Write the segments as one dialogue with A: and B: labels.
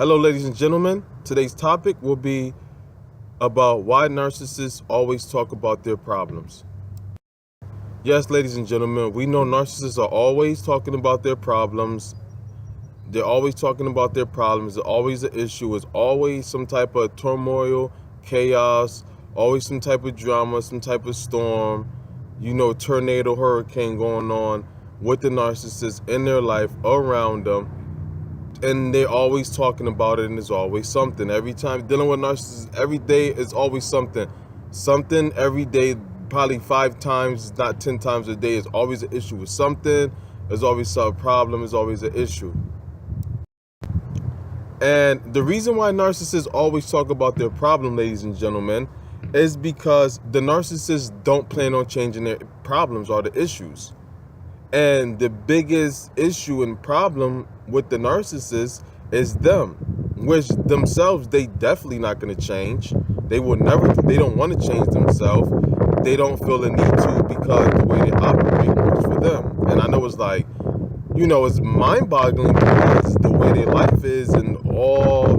A: Hello, ladies and gentlemen. Today's topic will be about why narcissists always talk about their problems. Yes, ladies and gentlemen, we know narcissists are always talking about their problems. They're always talking about their problems. There's always an issue. There's always some type of turmoil, chaos, always some type of drama, some type of storm, tornado, hurricane going on with the narcissist in their life, around them. And they're always talking about it, and there's always something. Every time dealing with narcissists, every day is always something. Something every day, probably 5 times, not 10 times a day, is always an issue with something. There's always a problem, there's always an issue. And the reason why narcissists always talk about their problem, ladies and gentlemen, is because the narcissists don't plan on changing their problems or the issues. And the biggest issue and problem with the narcissist is them, which themselves, they definitely not going to change. They don't want to change themselves. They don't feel the need to, because the way they operate works for them. And I know it's like, it's mind-boggling, because the way their life is and all,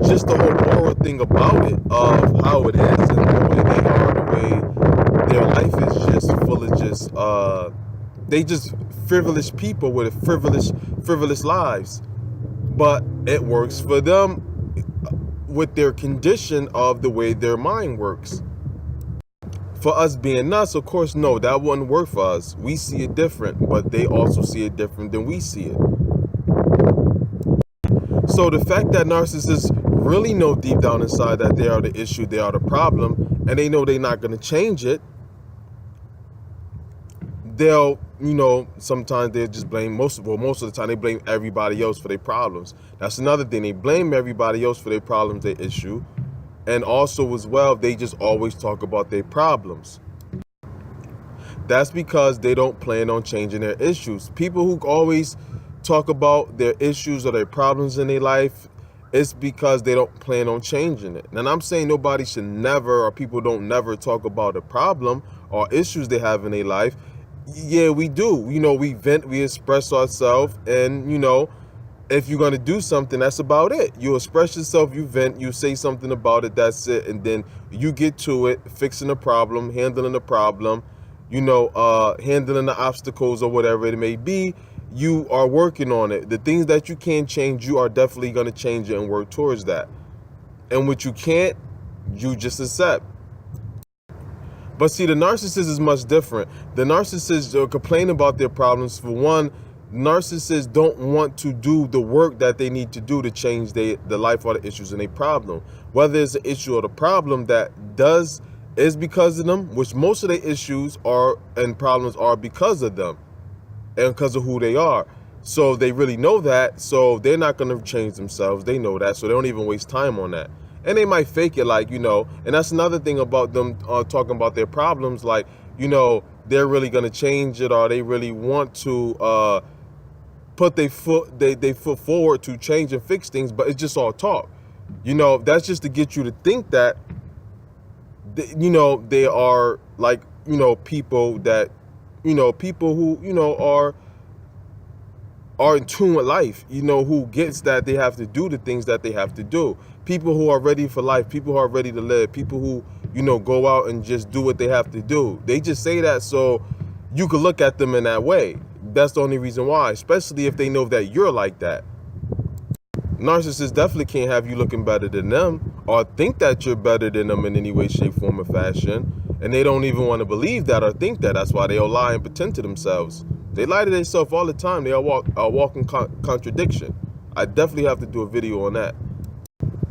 A: just the whole moral thing about it, of how it is and the way they are, the way their life is just full of just, they just frivolous people with frivolous lives. But it works for them with their condition of the way their mind works. For us being us, of course, no, that wouldn't work for us. We see it different, but they also see it different than we see it. So the fact that narcissists really know deep down inside that they are the issue, they are the problem, and they know they're not going to change it, they'll, sometimes they'll just blame, most of the time, they blame everybody else for their problems. That's another thing. They blame everybody else for their problems, their issue. And also, as well, they just always talk about their problems. That's because they don't plan on changing their issues. People who always talk about their issues or their problems in their life, it's because they don't plan on changing it. And I'm saying nobody should never, or people don't never talk about a problem or issues they have in their life. Yeah, we do. We vent, we express ourselves, and, if you're going to do something, that's about it. You express yourself, you vent, you say something about it, that's it. And then you get to it, fixing the problem, handling the problem, handling the obstacles or whatever it may be. You are working on it. The things that you can change, you are definitely going to change it and work towards that. And what you can't, you just accept. But see, the narcissist is much different. The narcissists complain about their problems. For one, narcissists don't want to do the work that they need to do to change the life or the issues in a problem. Whether it's an issue or the problem that is because of them, which most of the issues are and problems are because of them and because of who they are. So they really know that, so they're not going to change themselves. They know that, so they don't even waste time on that. And they might fake it, like, and that's another thing about them talking about their problems, like, they're really going to change it, or they really want to put their foot forward to change and fix things, but it's just all talk. That's just to get you to think that, they are like, people that, people who, are in tune with life, who gets that they have to do the things that they have to do. People who are ready for life, people who are ready to live, people who, go out and just do what they have to do. They just say that so you could look at them in that way. That's the only reason why, especially if they know that you're like that. Narcissists definitely can't have you looking better than them or think that you're better than them in any way, shape, form, or fashion. And they don't even want to believe that or think that. That's why they'll lie and pretend to themselves. They lie to themselves all the time. They are walking contradiction. I definitely have to do a video on that.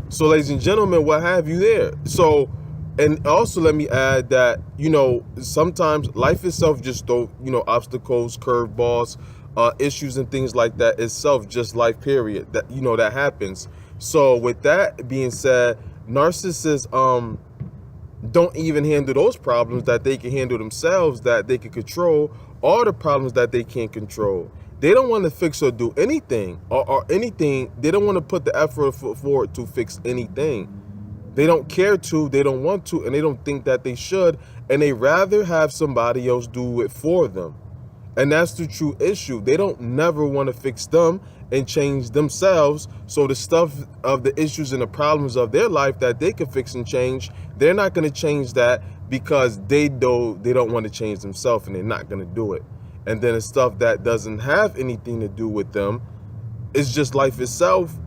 A: So, ladies and gentlemen, what have you there? So, and also let me add that, sometimes life itself just don't, obstacles, curveballs, issues and things like that itself, just life period, that, that happens. So with that being said, narcissists, don't even handle those problems that they can handle themselves, that they can control, or the problems that they can't control. They don't want to fix or do anything or anything. They don't want to put the effort forward to fix anything. They don't care to, they don't want to, and they don't think that they should. And they rather have somebody else do it for them. And that's the true issue. They don't never want to fix them and change themselves. So the stuff of the issues and the problems of their life that they can fix and change, they're not going to change that because they don't want to change themselves, and they're not going to do it. And then the stuff that doesn't have anything to do with them, it's just life itself.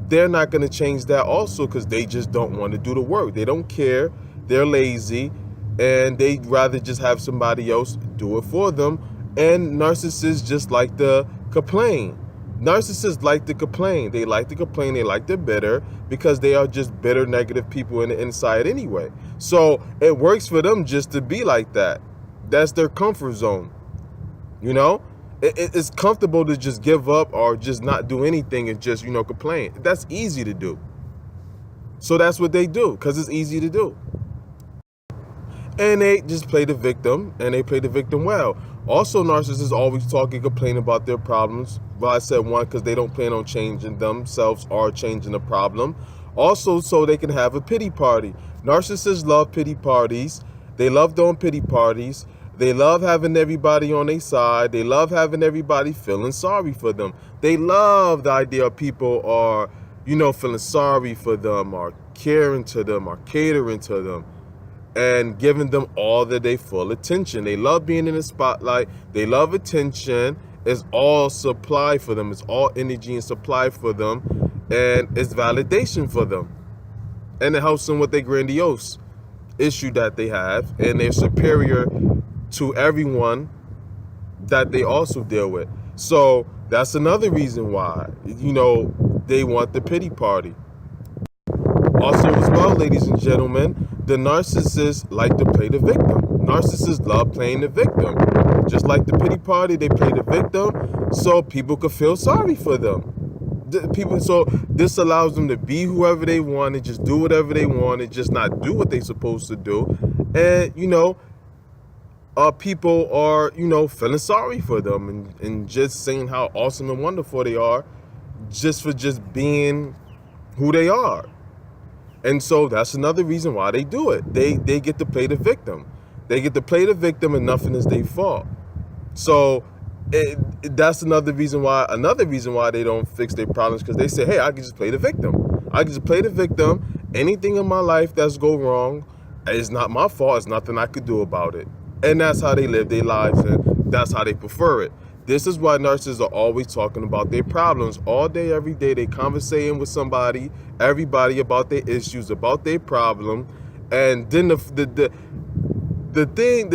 A: They're not going to change that also because they just don't want to do the work. They don't care. They're lazy, and they'd rather just have somebody else do it for them. And narcissists just like to complain. Narcissists like to complain. They like to complain. They like to bitter because they are just bitter, negative people in the inside anyway. So it works for them just to be like that. That's their comfort zone. You know, it's comfortable to just give up or just not do anything and just, complain. That's easy to do. So that's what they do because it's easy to do. And they just play the victim, and they play the victim well. Also, narcissists always talk and complain about their problems. Well, I said one, because they don't plan on changing themselves or changing the problem. Also, so they can have a pity party. Narcissists love pity parties. They love doing pity parties. They love having everybody on their side. They love having everybody feeling sorry for them. They love the idea of people are, feeling sorry for them or caring to them or catering to them and giving them all of their full attention. They love being in the spotlight. They love attention. It's all supply for them. It's all energy and supply for them. And it's validation for them. And it helps them with their grandiose issue that they have. And they're superior to everyone that they also deal with. So that's another reason why, they want the pity party. Also as well, ladies and gentlemen, the narcissists like to play the victim. Narcissists love playing the victim. Just like the pity party, they play the victim so people could feel sorry for them. So this allows them to be whoever they want and just do whatever they want and just not do what they're supposed to do. And, people are, feeling sorry for them and just saying how awesome and wonderful they are just for just being who they are. And so that's another reason why they do it. They get to play the victim. They get to play the victim and nothing is their fault. So that's another reason why they don't fix their problems, because they say, hey, I can just play the victim. I can just play the victim. Anything in my life that's go wrong, it's not my fault. It's nothing I could do about it. And that's how they live their lives, and that's how they prefer it. This is why narcissists are always talking about their problems all day, every day. They conversating with everybody about their issues, about their problem. And then the thing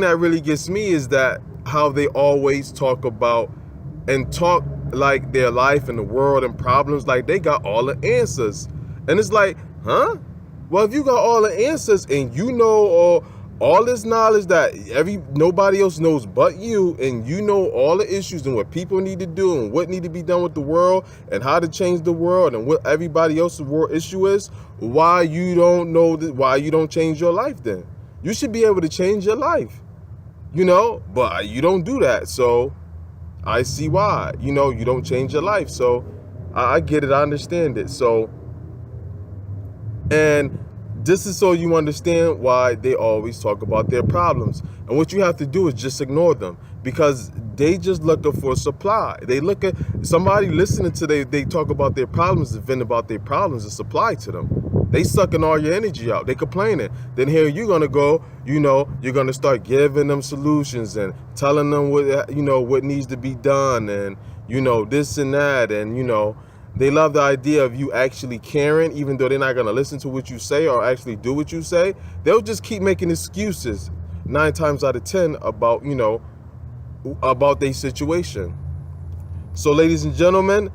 A: that really gets me is that how they always talk about and talk like their life and the world and problems like they got all the answers. And it's like, huh? Well, if you got all the answers and all this knowledge that nobody else knows but you, and all the issues and what people need to do and what need to be done with the world and how to change the world and what everybody else's world issue is, why you don't change your life then? You should be able to change your life, but you don't do that. So I see why, you don't change your life. So I get it. I understand it. So, and this is so you understand why they always talk about their problems. And what you have to do is just ignore them, because they just looking for supply. They look at somebody listening to they talk about their problems and vent about their problems and supply to them. They sucking all your energy out. They complaining. Then here you're gonna go, you're gonna start giving them solutions and telling them what needs to be done and this and that, and they love the idea of you actually caring, even though they're not going to listen to what you say or actually do what you say. They'll just keep making excuses 9 times out of 10 about, about their situation. So, ladies and gentlemen,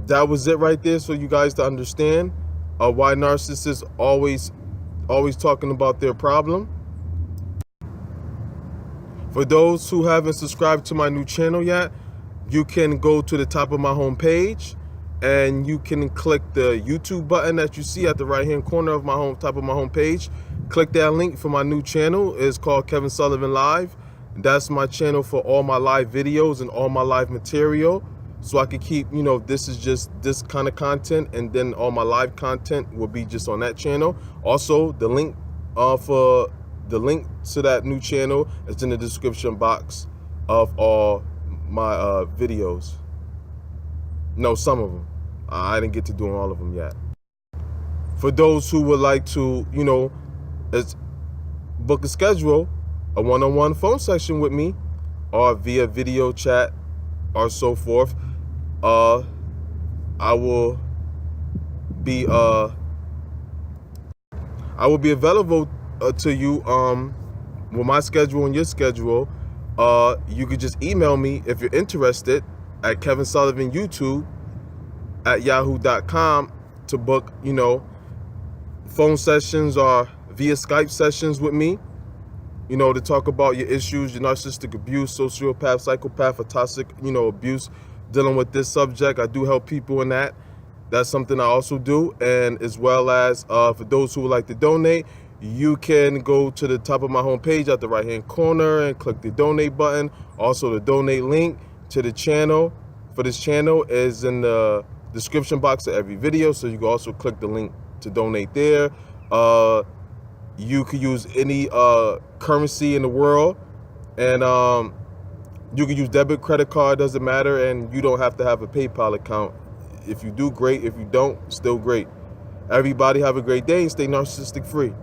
A: that was it right there, so you guys to understand why narcissists always talking about their problem. For those who haven't subscribed to my new channel yet, you can go to the top of my homepage, and you can click the YouTube button that you see at the right hand corner of top of my homepage. Click that link for my new channel. It's called Kevin Sullivan Live. That's my channel for all my live videos and all my live material. So I can keep, this is just this kind of content, and then all my live content will be just on that channel. Also, the link to that new channel is in the description box of all my videos. No, some of them. I didn't get to doing all of them yet. For those who would like to, book a schedule, a one-on-one phone session with me, or via video chat, or so forth, I will be available to you with my schedule and your schedule. You could just email me if you're interested at Kevin Sullivan YouTube at yahoo.com to book, phone sessions or via Skype sessions with me, to talk about your issues, your narcissistic abuse, sociopath, psychopath, or toxic, abuse, dealing with this subject. I do help people in that. That's something I also do. And as well as for those who would like to donate, you can go to the top of my homepage at the right-hand corner and click the donate button. Also, the donate link to the channel for this channel is in the description box of every video. So you can also click the link to donate there. You could use any currency in the world, and you can use debit, credit card, doesn't matter, and you don't have to have a PayPal account. If you do, great. If you don't, still great. Everybody have a great day and stay narcissistic free.